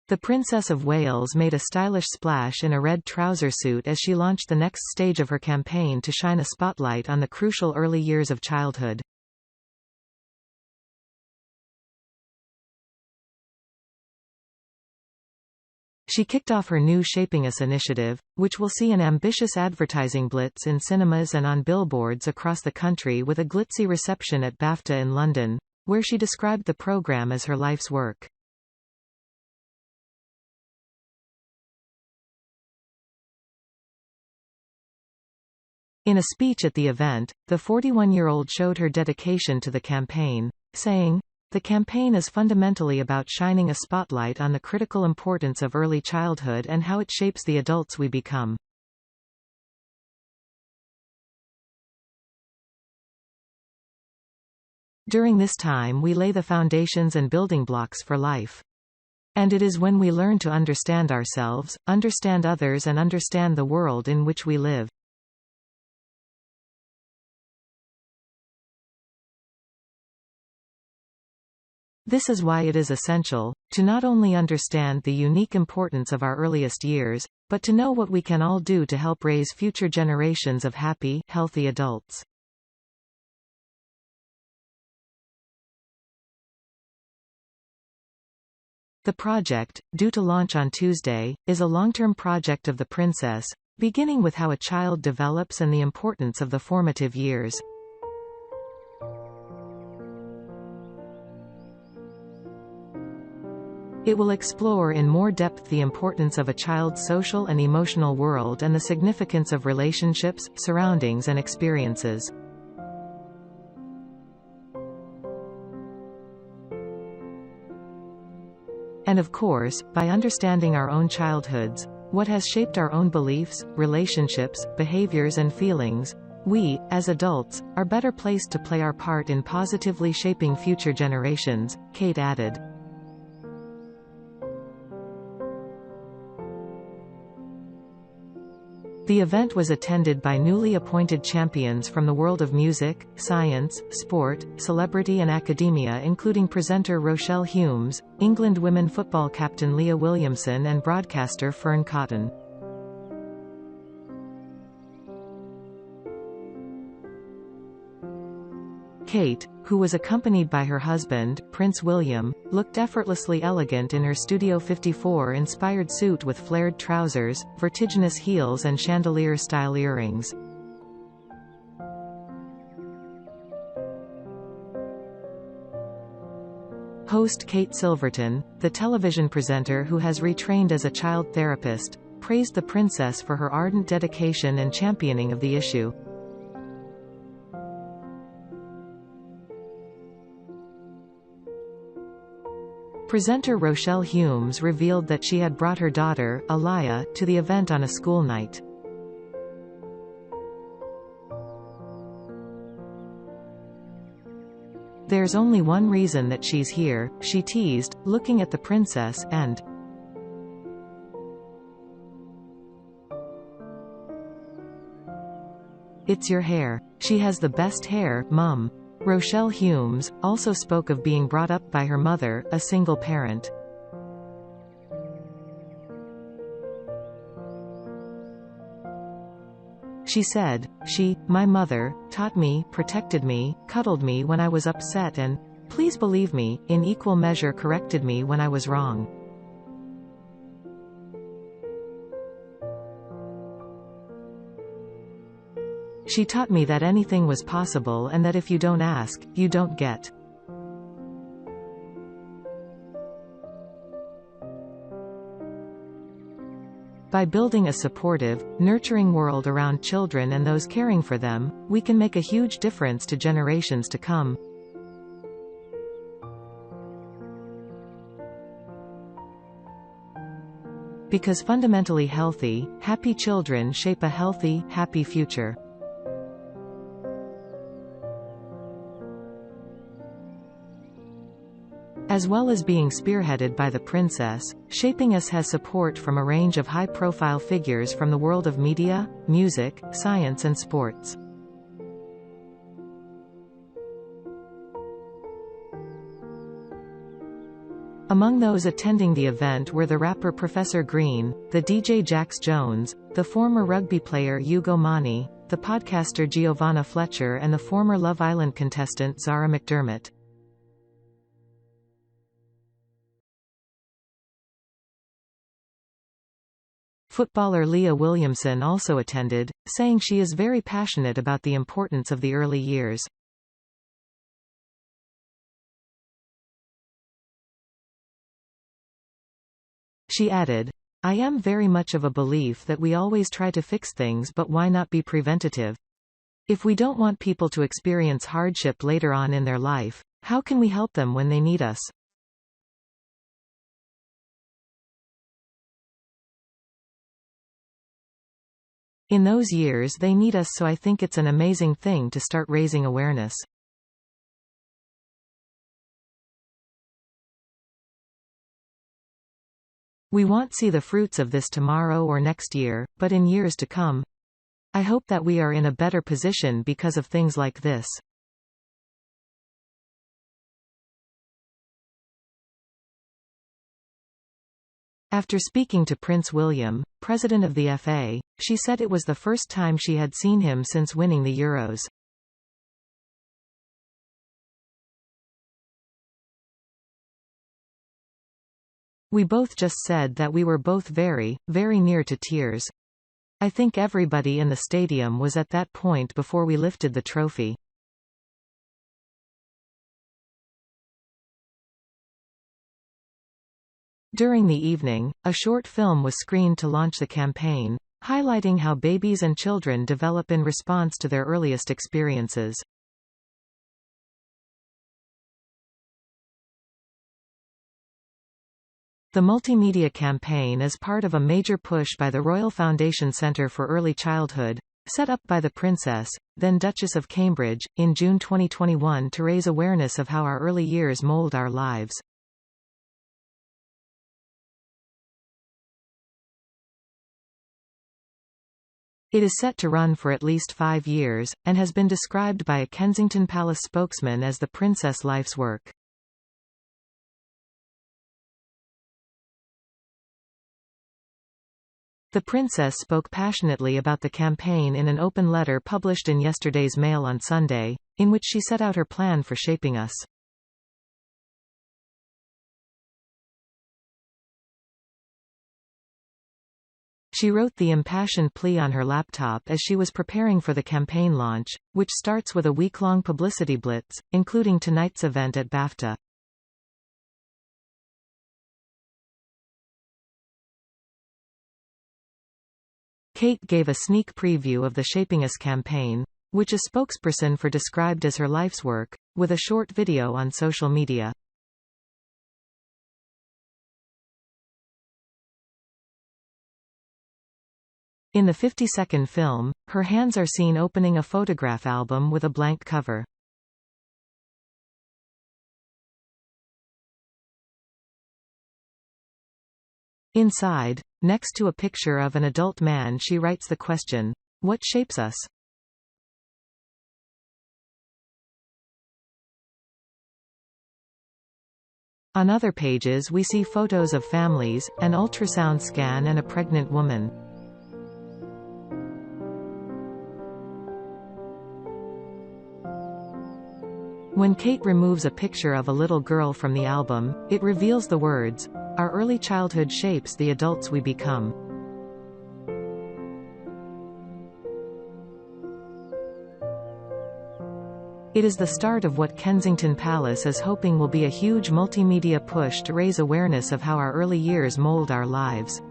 The Princess of Wales made a stylish splash in a red trouser suit as she launched the next stage of her campaign to shine a spotlight on the crucial early years of childhood. She kicked off her new Shaping Us initiative, which will see an ambitious advertising blitz in cinemas and on billboards across the country, with a glitzy reception at BAFTA in London, where she described the program as her life's work. In a speech at the event, the 41-year-old showed her dedication to the campaign, saying, "The campaign is fundamentally about shining a spotlight on the critical importance of early childhood and how it shapes the adults we become." During this time we lay the foundations and building blocks for life. And it is when we learn to understand ourselves, understand others and understand the world in which we live. This is why it is essential to not only understand the unique importance of our earliest years, but to know what we can all do to help raise future generations of happy, healthy adults. The project, due to launch on Tuesday, is a long-term project of the Princess, beginning with how a child develops and the importance of the formative years. It will explore in more depth the importance of a child's social and emotional world and the significance of relationships, surroundings and experiences. And of course, by understanding our own childhoods, what has shaped our own beliefs, relationships, behaviors and feelings, we, as adults, are better placed to play our part in positively shaping future generations, Kate added. The event was attended by newly appointed champions from the world of music, science, sport, celebrity and academia, including presenter Rochelle Humes, England women football captain Leah Williamson and broadcaster Fern Cotton. Kate, who was accompanied by her husband, Prince William, looked effortlessly elegant in her Studio 54-inspired suit with flared trousers, vertiginous heels and chandelier-style earrings. Host Kate Silverton, the television presenter who has retrained as a child therapist, praised the Princess for her ardent dedication and championing of the issue. Presenter Rochelle Humes revealed that she had brought her daughter, Aliyah, to the event on a school night. "There's only one reason that she's here," she teased, looking at the Princess, and "It's your hair. She has the best hair, Mum." Rochelle Humes also spoke of being brought up by her mother, a single parent. She said, "My mother, taught me, protected me, cuddled me when I was upset and, please believe me, in equal measure corrected me when I was wrong." She taught me that anything was possible and that if you don't ask, you don't get. By building a supportive, nurturing world around children and those caring for them, we can make a huge difference to generations to come. Because fundamentally healthy, happy children shape a healthy, happy future. As well as being spearheaded by the Princess, Shaping Us has support from a range of high-profile figures from the world of media, music, science and sports. Among those attending the event were the rapper Professor Green, the DJ Jax Jones, the former rugby player Hugo Mani, the podcaster Giovanna Fletcher and the former Love Island contestant Zara McDermott. Footballer Leah Williamson also attended, saying she is very passionate about the importance of the early years. She added, "I am very much of a belief that we always try to fix things, but why not be preventative? If we don't want people to experience hardship later on in their life, how can we help them when they need us?" In those years they need us, so I think it's an amazing thing to start raising awareness. We won't see the fruits of this tomorrow or next year, but in years to come. I hope that we are in a better position because of things like this. After speaking to Prince William, president of the FA, she said it was the first time she had seen him since winning the Euros. We both just said that we were both very, very near to tears. I think everybody in the stadium was at that point before we lifted the trophy. During the evening, a short film was screened to launch the campaign, highlighting how babies and children develop in response to their earliest experiences. The multimedia campaign is part of a major push by the Royal Foundation Centre for Early Childhood, set up by the Princess, then Duchess of Cambridge, in June 2021 to raise awareness of how our early years mould our lives. It is set to run for at least 5 years, and has been described by a Kensington Palace spokesman as the Princess' life's work. The Princess spoke passionately about the campaign in an open letter published in yesterday's Mail on Sunday, in which she set out her plan for shaping us. She wrote the impassioned plea on her laptop as she was preparing for the campaign launch, which starts with a week-long publicity blitz, including tonight's event at BAFTA. Kate gave a sneak preview of the Shaping Us campaign, which a spokesperson for described as her life's work, with a short video on social media. In the 50-second film, her hands are seen opening a photograph album with a blank cover. Inside, next to a picture of an adult man, she writes the question, "What shapes us?" On other pages we see photos of families, an ultrasound scan and a pregnant woman. When Kate removes a picture of a little girl from the album, it reveals the words, "Our early childhood shapes the adults we become." It is the start of what Kensington Palace is hoping will be a huge multimedia push to raise awareness of how our early years mold our lives.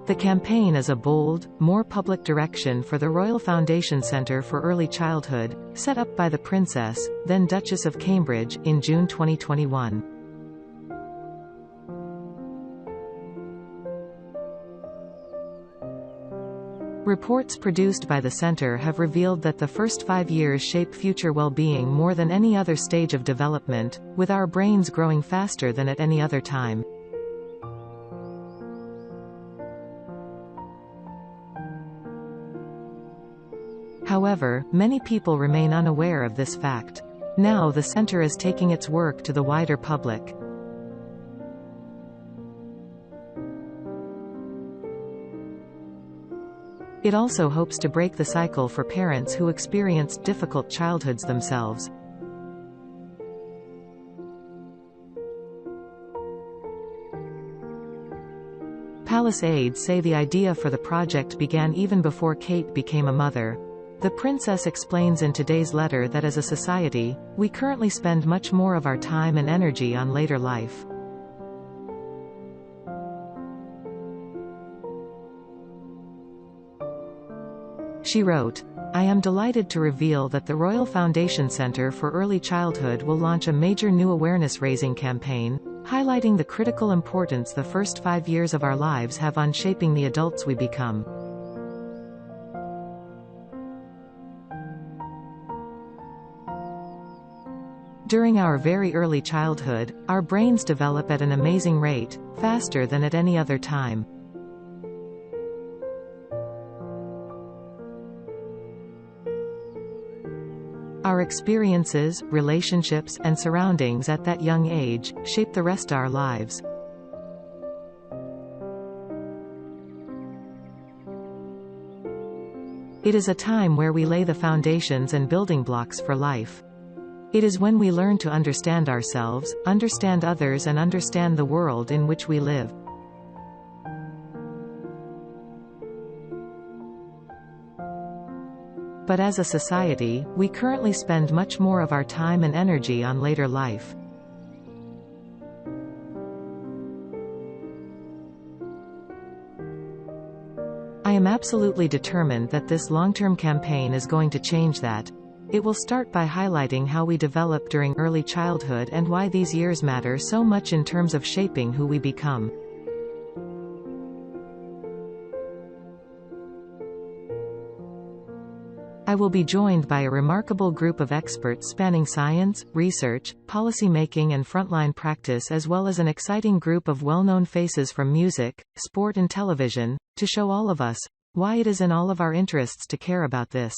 The campaign is a bold, more public direction for the Royal Foundation Centre for Early Childhood, set up by the Princess, then Duchess of Cambridge, in June 2021. Reports produced by the Centre have revealed that the first 5 years shape future well-being more than any other stage of development, with our brains growing faster than at any other time. However, many people remain unaware of this fact. Now the center is taking its work to the wider public. It also hopes to break the cycle for parents who experienced difficult childhoods themselves. Palace aides say the idea for the project began even before Kate became a mother. The princess explains in today's letter that as a society, we currently spend much more of our time and energy on later life. She wrote, "I am delighted to reveal that the Royal Foundation Centre for Early Childhood will launch a major new awareness-raising campaign, highlighting the critical importance the first 5 years of our lives have on shaping the adults we become." During our very early childhood, our brains develop at an amazing rate, faster than at any other time. Our experiences, relationships, and surroundings at that young age shape the rest of our lives. It is a time where we lay the foundations and building blocks for life. It is when we learn to understand ourselves, understand others, and understand the world in which we live. But as a society, we currently spend much more of our time and energy on later life. I am absolutely determined that this long-term campaign is going to change that. It will start by highlighting how we develop during early childhood and why these years matter so much in terms of shaping who we become. I will be joined by a remarkable group of experts spanning science, research, policy-making and frontline practice, as well as an exciting group of well-known faces from music, sport and television, to show all of us why it is in all of our interests to care about this.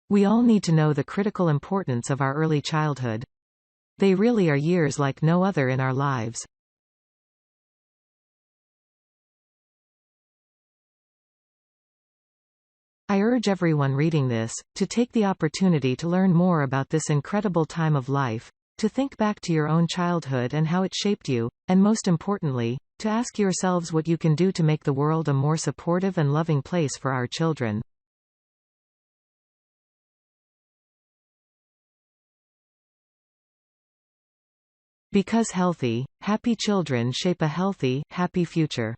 We all need to know the critical importance of our early childhood. They really are years like no other in our lives. I urge everyone reading this, to take the opportunity to learn more about this incredible time of life, to think back to your own childhood and how it shaped you, and most importantly, to ask yourselves what you can do to make the world a more supportive and loving place for our children. Because healthy, happy children shape a healthy, happy future.